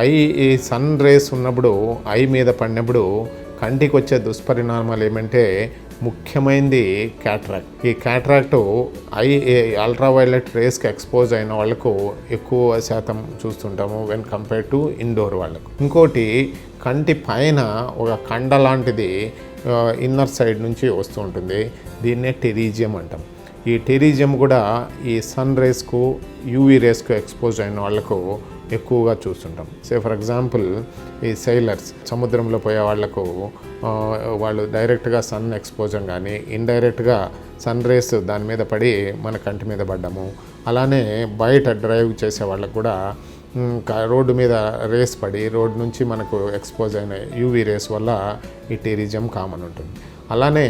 ఈ sun rays ఉన్నప్పుడు I మీద పడినప్పుడు కంటికి వచ్చే దుష్పరిణామాలు ఏమంటే ముఖ్యమైనది క్యాట్రాక్ట్. ఈ క్యాట్రాక్ట్ అల్ట్రావైలెట్ రేస్కి ఎక్స్పోజ్ అయిన వాళ్ళకు ఎక్కువ శాతం చూస్తుంటాము వెన్ కంపేర్ టు ఇండోర్ వాళ్ళకు. ఇంకోటి కంటి పైన ఒక కండ లాంటిది ఇన్నర్ సైడ్ నుంచి వస్తూ ఉంటుంది. దీన్నే టెరీజియం అంటాం. ఈ టెరీజియం కూడా ఈ సన్ రేస్కు యూవీ రేస్కు ఎక్స్పోజ్ అయిన వాళ్ళకు ఎక్కువగా చూస్తుంటాం. ఫర్ ఎగ్జాంపుల్ ఈ సైలర్స్, సముద్రంలో పోయే వాళ్లకు వాళ్ళు డైరెక్ట్గా సన్ ఎక్స్పోజర్ కానీ ఇండైరెక్ట్గా సన్ రేస్ దాని మీద పడి మన కంటి మీద పడ్డము. అలానే బయట డ్రైవ్ చేసే వాళ్ళకు కూడా రోడ్డు మీద రేస్ పడి రోడ్డు నుంచి మనకు ఎక్స్పోజ్ అయిన యూవీ రేస్ వల్ల ఈ టెరీజియం కామన్ ఉంటుంది. అలానే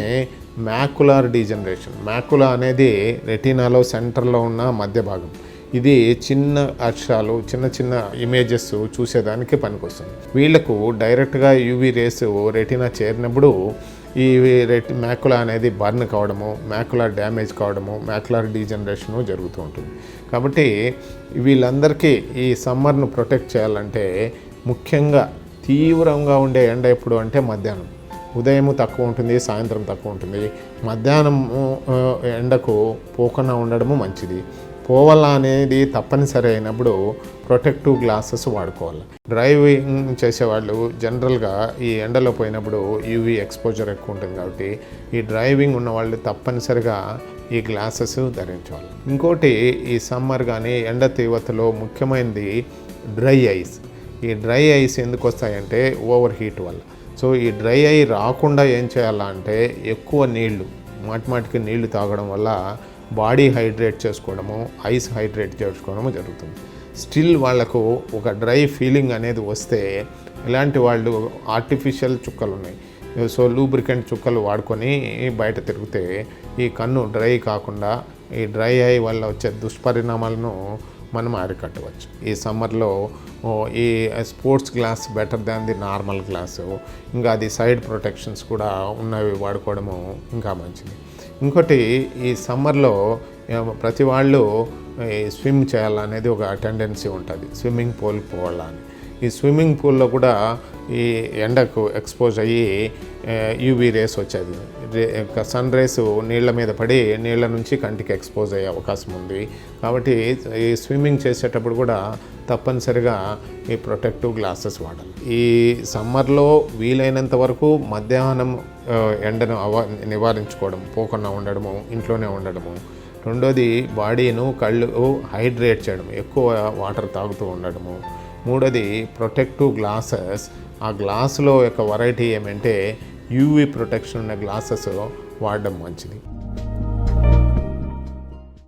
మ్యాకులార్ డీజనరేషన్. మ్యాకులా అనేది రెటీనాలో సెంటర్లో ఉన్న మధ్య భాగం. ఇది చిన్న అక్షరాలు, చిన్న చిన్న ఇమేజెస్ చూసేదానికి పనికొస్తుంది. వీళ్లకు డైరెక్ట్గా యూవీ రేస్ రెటీనా చేరినప్పుడు ఈ మ్యాకులా అనేది బర్న్ కావడము, మ్యాకులార్ డ్యామేజ్ కావడము, మ్యాకులార్ డీజనరేషను జరుగుతూ ఉంటుంది. కాబట్టి వీళ్ళందరికీ ఈ సమ్మర్ను ప్రొటెక్ట్ చేయాలంటే ముఖ్యంగా తీవ్రంగా ఉండే ఎండ ఎప్పుడు అంటే మధ్యాహ్నం. ఉదయం తక్కువ ఉంటుంది, సాయంత్రం తక్కువ ఉంటుంది. మధ్యాహ్నం ఎండకు పోకుండా ఉండడము మంచిది. పోవాలా అనేది తప్పనిసరి అయినప్పుడు ప్రొటెక్టివ్ గ్లాసెస్ వాడుకోవాలి. డ్రైవింగ్ చేసేవాళ్ళు జనరల్గా ఈ ఎండలో పోయినప్పుడు యూవీ ఎక్స్పోజర్ ఎక్కువ ఉంటుంది కాబట్టి ఈ డ్రైవింగ్ ఉన్నవాళ్ళు తప్పనిసరిగా ఈ గ్లాసెస్ ధరించాలి. ఇంకోటి ఈ సమ్మర్ కానీ ఎండ తీవ్రతలో ముఖ్యమైనది డ్రై ఐస్. ఈ డ్రై ఐస్ ఎందుకు వస్తాయంటే ఓవర్ హీట్ వల్ల. సో ఈ డ్రై ఐ రాకుండా ఏం చేయాలంటే ఎక్కువ నీళ్లు, మాటిమాటికి నీళ్లు తాగడం వల్ల బాడీ హైడ్రేట్ చేసుకోవడము, ఐస్ హైడ్రేట్ చేసుకోవడము జరుగుతుంది. స్టిల్ వాళ్లకు ఒక డ్రై ఫీలింగ్ అనేది వస్తే ఇలాంటి వాళ్ళు ఆర్టిఫిషియల్ చుక్కలు ఉన్నాయి. సో లూబ్రికెంట్ చుక్కలు వాడుకొని బయట తిరిగితే ఈ కన్ను డ్రై కాకుండా ఈ డ్రై ఐ వల్ల వచ్చే దుష్పరిణామాలను మనం అరికట్టవచ్చు. ఈ సమ్మర్లో ఈ sports glass better than the normal glass, ఇంకా అది సైడ్ ప్రొటెక్షన్స్ కూడా ఉన్నవి వాడుకోవడము ఇంకా మంచిది. ఇంకోటి ఈ సమ్మర్లో ప్రతి వాళ్ళు స్విమ్ చేయాలనేది ఒక టెండెన్సీ ఉంటుంది, స్విమ్మింగ్ పూల్ పోవాలని. ఈ స్విమ్మింగ్ పూల్లో కూడా ఈ ఎండకు ఎక్స్పోజ్ అయ్యి యూవీ రేస్ వచ్చేది. సన్ రేస్ నీళ్ళ మీద పడి నీళ్ళ నుంచి కంటికి ఎక్స్పోజ్ అయ్యే అవకాశం ఉంది. కాబట్టి ఈ స్విమ్మింగ్ చేసేటప్పుడు కూడా తప్పనిసరిగా ఈ ప్రొటెక్టివ్ గ్లాసెస్ వాడాలి. ఈ సమ్మర్లో వీలైనంత వరకు మధ్యాహ్నం ఎండను నివారించుకోవడం, పోకుండా ఉండడము, ఇంట్లోనే ఉండడము. రెండోది బాడీను కళ్ళు హైడ్రేట్ చేయడం, ఎక్కువ వాటర్ తాగుతూ ఉండడము. మూడోది ప్రొటెక్టివ్ గ్లాసెస్. ఆ గ్లాసులో యొక్క వెరైటీ ఏమంటే యూవీ ప్రొటెక్షన్ ఉన్న గ్లాసెస్ వాడడం మంచిది.